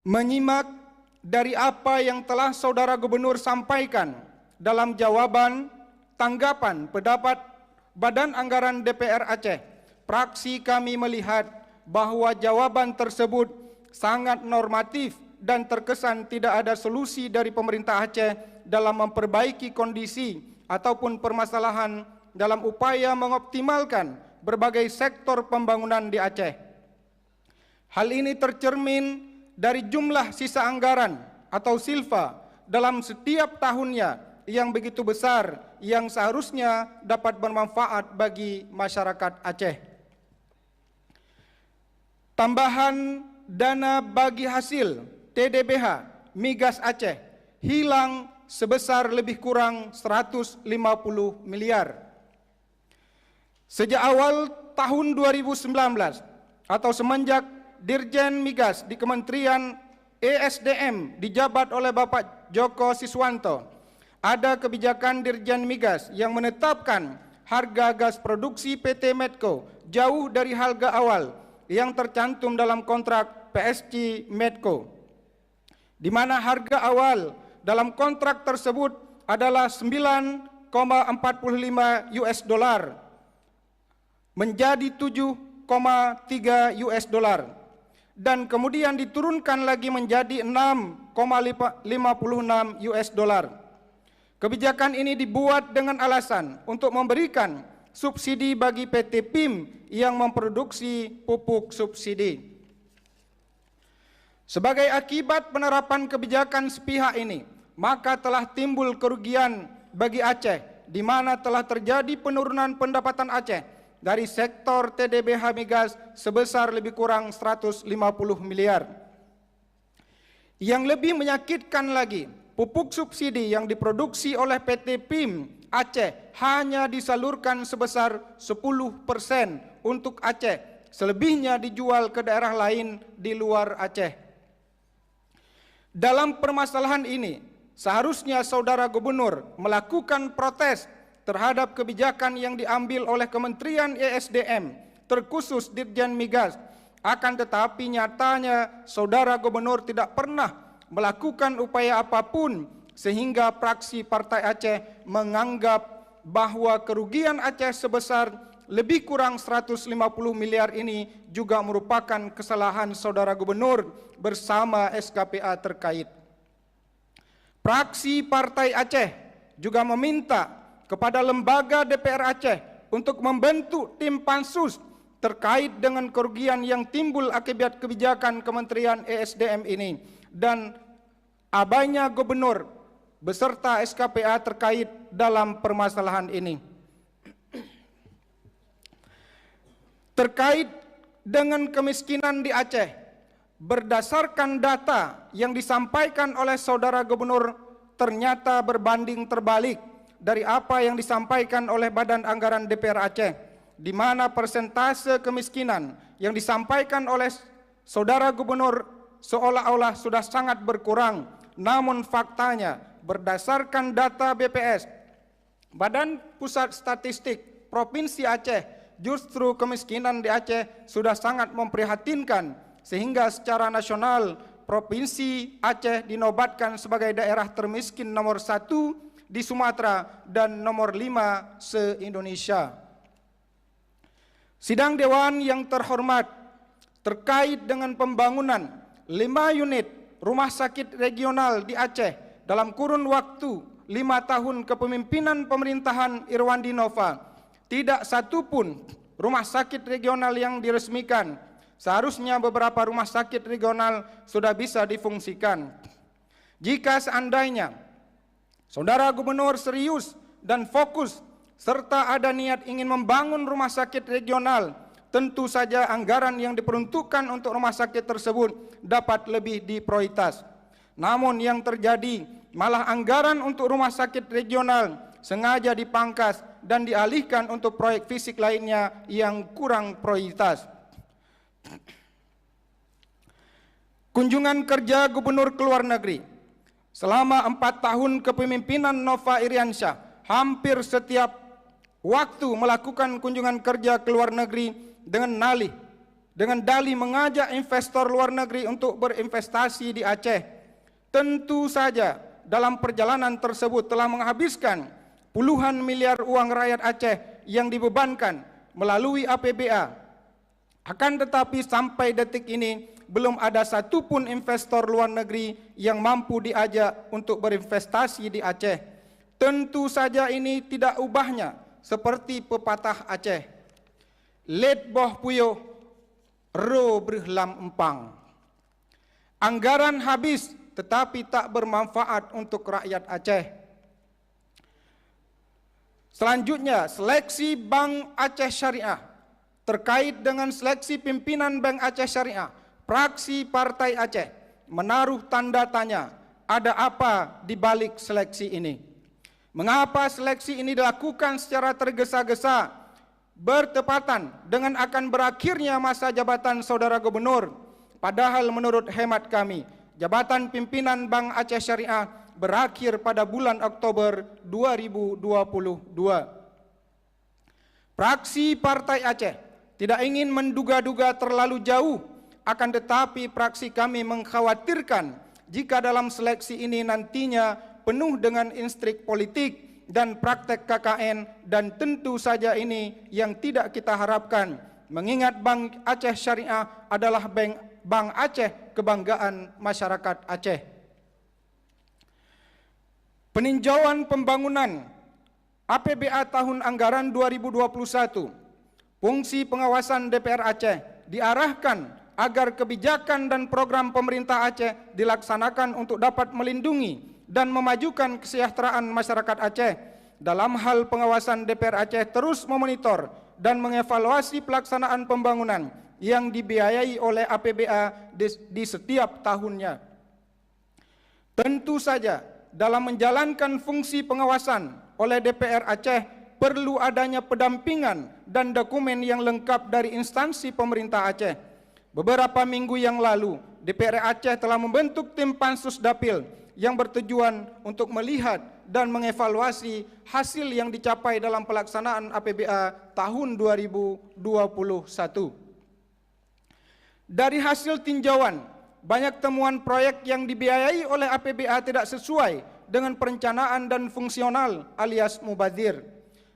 menyimak dari apa yang telah Saudara Gubernur sampaikan dalam jawaban tanggapan pendapat Badan Anggaran DPR Aceh, fraksi kami melihat bahwa jawaban tersebut sangat normatif dan terkesan tidak ada solusi dari pemerintah Aceh dalam memperbaiki kondisi ataupun permasalahan dalam upaya mengoptimalkan berbagai sektor pembangunan di Aceh. Hal ini tercermin dari jumlah sisa anggaran atau silfa dalam setiap tahunnya yang begitu besar yang seharusnya dapat bermanfaat bagi masyarakat Aceh. Tambahan dana bagi hasil TDBH Migas Aceh hilang sebesar lebih kurang 150 miliar. Sejak awal tahun 2019 atau semenjak Dirjen Migas di Kementerian ESDM dijabat oleh Bapak Joko Siswanto, ada kebijakan Dirjen Migas yang menetapkan harga gas produksi PT Medco jauh dari harga awal yang tercantum dalam kontrak PSC Medco, di mana harga awal dalam kontrak tersebut adalah 9,45 US dollar menjadi 7,3 US dollar dan kemudian diturunkan lagi menjadi 6,56 US dollar. Kebijakan ini dibuat dengan alasan untuk memberikan subsidi bagi PT PIM yang memproduksi pupuk subsidi. Sebagai akibat penerapan kebijakan sepihak ini, maka telah timbul kerugian bagi Aceh, di mana telah terjadi penurunan pendapatan Aceh dari sektor TDBH migas sebesar lebih kurang 150 miliar. Yang lebih menyakitkan lagi, pupuk subsidi yang diproduksi oleh PT PIM Aceh hanya disalurkan sebesar 10% untuk Aceh, selebihnya dijual ke daerah lain di luar Aceh. Dalam permasalahan ini, seharusnya Saudara Gubernur melakukan protes terhadap kebijakan yang diambil oleh Kementerian ESDM, terkhusus Dirjen Migas. Akan tetapi nyatanya Saudara Gubernur tidak pernah melakukan upaya apapun sehingga fraksi Partai Aceh menganggap bahwa kerugian Aceh sebesar lebih kurang 150 miliar ini juga merupakan kesalahan Saudara Gubernur bersama SKPA terkait. Fraksi Partai Aceh juga meminta kepada lembaga DPR Aceh untuk membentuk tim pansus terkait dengan kerugian yang timbul akibat kebijakan Kementerian ESDM ini dan abainya Gubernur beserta SKPA terkait dalam permasalahan ini. Terkait dengan kemiskinan di Aceh, berdasarkan data yang disampaikan oleh Saudara Gubernur ternyata berbanding terbalik dari apa yang disampaikan oleh Badan Anggaran DPR Aceh, di mana persentase kemiskinan yang disampaikan oleh Saudara Gubernur seolah-olah sudah sangat berkurang. Namun faktanya berdasarkan data BPS, Badan Pusat Statistik Provinsi Aceh, justru kemiskinan di Aceh sudah sangat memprihatinkan sehingga secara nasional Provinsi Aceh dinobatkan sebagai daerah termiskin nomor 1 di Sumatera dan nomor 5 se-Indonesia. Sidang Dewan yang terhormat, terkait dengan pembangunan 5 unit rumah sakit regional di Aceh dalam kurun waktu 5 tahun kepemimpinan pemerintahan Irwandi Nova, tidak satu pun rumah sakit regional yang diresmikan. Seharusnya beberapa rumah sakit regional sudah bisa difungsikan. Jika seandainya Saudara Gubernur serius dan fokus serta ada niat ingin membangun rumah sakit regional, tentu saja anggaran yang diperuntukkan untuk rumah sakit tersebut dapat lebih diprioritas. Namun yang terjadi malah anggaran untuk rumah sakit regional sengaja dipangkas dan dialihkan untuk proyek fisik lainnya yang kurang prioritas. Kunjungan kerja Gubernur ke luar negeri. Selama 4 tahun kepemimpinan Nova Iriansyah, hampir setiap waktu melakukan kunjungan kerja ke luar negeri dengan nalih dengan dalih mengajak investor luar negeri untuk berinvestasi di Aceh. Tentu saja dalam perjalanan tersebut telah menghabiskan puluhan miliar uang rakyat Aceh yang dibebankan melalui APBA. Akan tetapi sampai detik ini belum ada satupun investor luar negeri yang mampu diajak untuk berinvestasi di Aceh. Tentu saja ini tidak ubahnya seperti pepatah Aceh. Let boh puyuh ro berhlam empang. Anggaran habis tetapi tak bermanfaat untuk rakyat Aceh. Selanjutnya, seleksi Bank Aceh Syariah. Terkait dengan seleksi pimpinan Bank Aceh Syariah, fraksi Partai Aceh menaruh tanda tanya, ada apa di balik seleksi ini? Mengapa seleksi ini dilakukan secara tergesa-gesa, bertepatan dengan akan berakhirnya masa jabatan Saudara Gubernur? Padahal menurut hemat kami, jabatan pimpinan Bank Aceh Syariah berakhir pada bulan Oktober 2022. Fraksi Partai Aceh tidak ingin menduga-duga terlalu jauh, akan tetapi fraksi kami mengkhawatirkan jika dalam seleksi ini nantinya penuh dengan instrik politik dan praktek KKN, dan tentu saja ini yang tidak kita harapkan, mengingat Bank Aceh Syariah adalah Bank Aceh kebanggaan masyarakat Aceh. Peninjauan pembangunan APBA tahun anggaran 2021, fungsi pengawasan DPR Aceh diarahkan agar kebijakan dan program pemerintah Aceh dilaksanakan untuk dapat melindungi dan memajukan kesejahteraan masyarakat Aceh. Dalam hal pengawasan, DPR Aceh terus memonitor dan mengevaluasi pelaksanaan pembangunan yang dibiayai oleh APBA di setiap tahunnya. Tentu saja dalam menjalankan fungsi pengawasan oleh DPR Aceh perlu adanya pendampingan dan dokumen yang lengkap dari instansi pemerintah Aceh. Beberapa minggu yang lalu, DPR Aceh telah membentuk tim Pansus Dapil yang bertujuan untuk melihat dan mengevaluasi hasil yang dicapai dalam pelaksanaan APBA tahun 2021. Dari hasil tinjauan, banyak temuan proyek yang dibiayai oleh APBA tidak sesuai dengan perencanaan dan fungsional alias mubazir.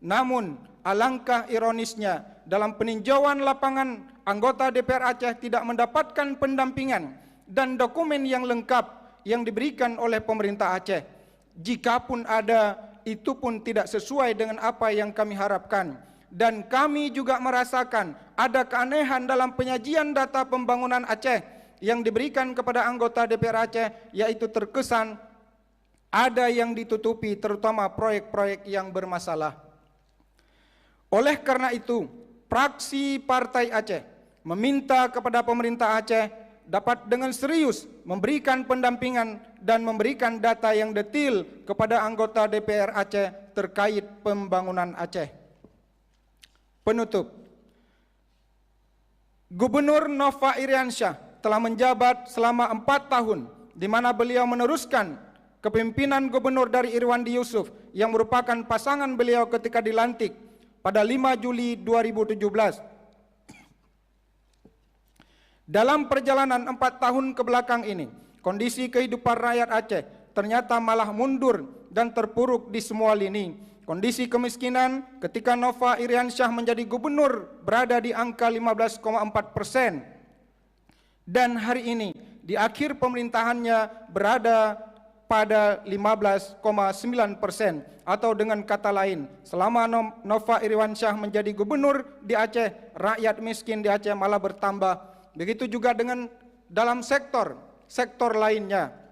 Namun, alangkah ironisnya, dalam peninjauan lapangan, anggota DPR Aceh tidak mendapatkan pendampingan dan dokumen yang lengkap yang diberikan oleh pemerintah Aceh. Jikapun ada, itu pun tidak sesuai dengan apa yang kami harapkan. Dan kami juga merasakan ada keanehan dalam penyajian data pembangunan Aceh yang diberikan kepada anggota DPR Aceh, yaitu terkesan ada yang ditutupi, terutama proyek-proyek yang bermasalah. Oleh karena itu, fraksi Partai Aceh meminta kepada pemerintah Aceh dapat dengan serius memberikan pendampingan dan memberikan data yang detail kepada anggota DPR Aceh terkait pembangunan Aceh. Penutup, Gubernur Nova Iriansyah telah menjabat selama 4 tahun, di mana beliau meneruskan kepemimpinan Gubernur dari Irwandi Yusuf yang merupakan pasangan beliau ketika dilantik pada 5 Juli 2017. Dalam perjalanan 4 tahun ke belakang ini, kondisi kehidupan rakyat Aceh ternyata malah mundur dan terpuruk di semua lini. Kondisi kemiskinan ketika Nova Iriansyah menjadi gubernur berada di angka 15,4%. Dan hari ini di akhir pemerintahannya berada pada 15,9%. Atau dengan kata lain, selama Nova Iriansyah menjadi gubernur di Aceh, rakyat miskin di Aceh malah bertambah. Begitu juga dengan dalam sektor lainnya.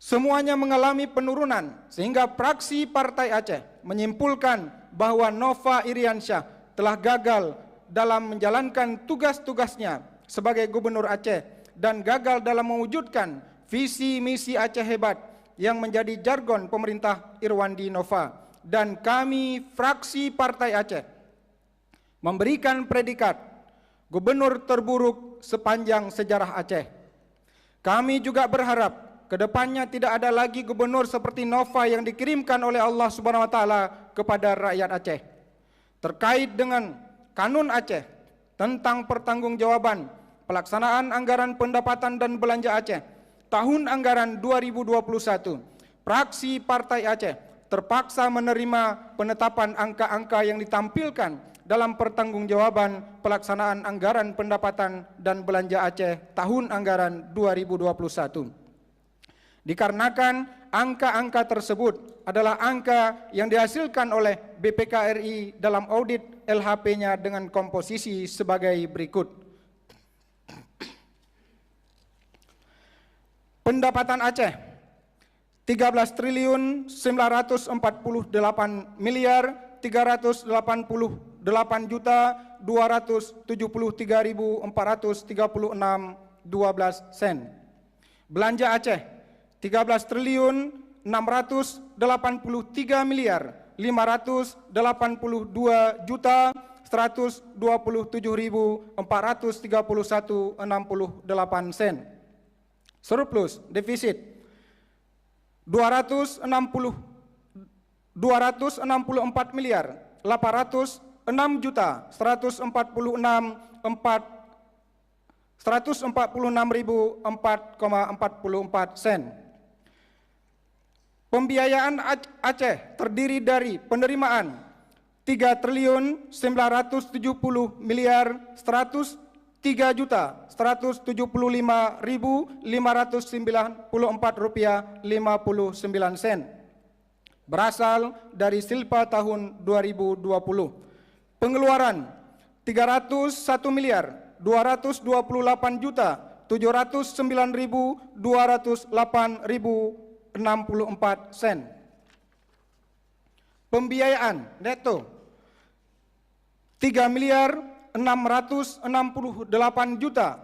Semuanya mengalami penurunan, sehingga fraksi Partai Aceh menyimpulkan bahwa Nova Iriansyah telah gagal dalam menjalankan tugas-tugasnya sebagai gubernur Aceh dan gagal dalam mewujudkan visi misi Aceh hebat yang menjadi jargon pemerintah Irwandi Nova. Dan kami fraksi Partai Aceh memberikan predikat gubernur terburuk sepanjang sejarah Aceh. Kami juga berharap kedepannya tidak ada lagi gubernur seperti Nova yang dikirimkan oleh Allah Subhanahu wa taala kepada rakyat Aceh. Terkait dengan kanun Aceh, tentang pertanggungjawaban pelaksanaan anggaran pendapatan dan belanja Aceh tahun anggaran 2021, fraksi Partai Aceh terpaksa menerima penetapan angka-angka yang ditampilkan dalam pertanggungjawaban pelaksanaan anggaran pendapatan dan belanja Aceh tahun anggaran 2021. Dikarenakan angka-angka tersebut adalah angka yang dihasilkan oleh BPK RI dalam audit LHP-nya dengan komposisi sebagai berikut. Pendapatan Aceh 13 triliun 948 miliar 388 juta 273.436.12 sen. Belanja Aceh 13 triliun 683 miliar 582 juta 127.431,68 sen. Surplus defisit 264 miliar 806 juta 146.444 sen. Pembiayaan Aceh terdiri dari penerimaan 3 triliun 970 miliar 103 juta 175.594 sen berasal dari silpa tahun 2020. Pengeluaran 301 miliar 228 juta 709.208.064 sen. Pembiayaan neto 3 miliar 668 juta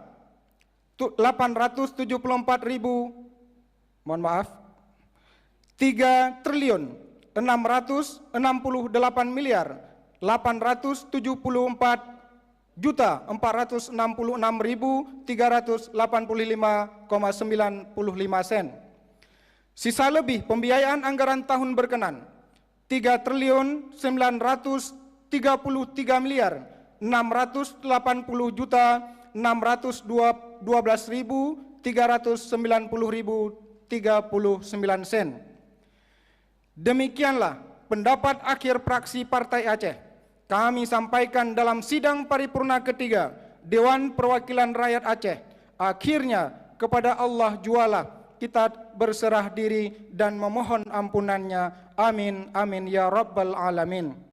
874.000 3 triliun 668 miliar 874 juta 466.385,95 sen. Sisa lebih pembiayaan anggaran tahun berkenan 3 triliun 933 miliar 680 juta 612.390.039 sen. Demikianlah pendapat akhir fraksi Partai Aceh kami sampaikan dalam sidang paripurna ketiga Dewan Perwakilan Rakyat Aceh. Akhirnya kepada Allah jualah kita berserah diri dan memohon ampunannya. Amin, amin ya rabbal alamin.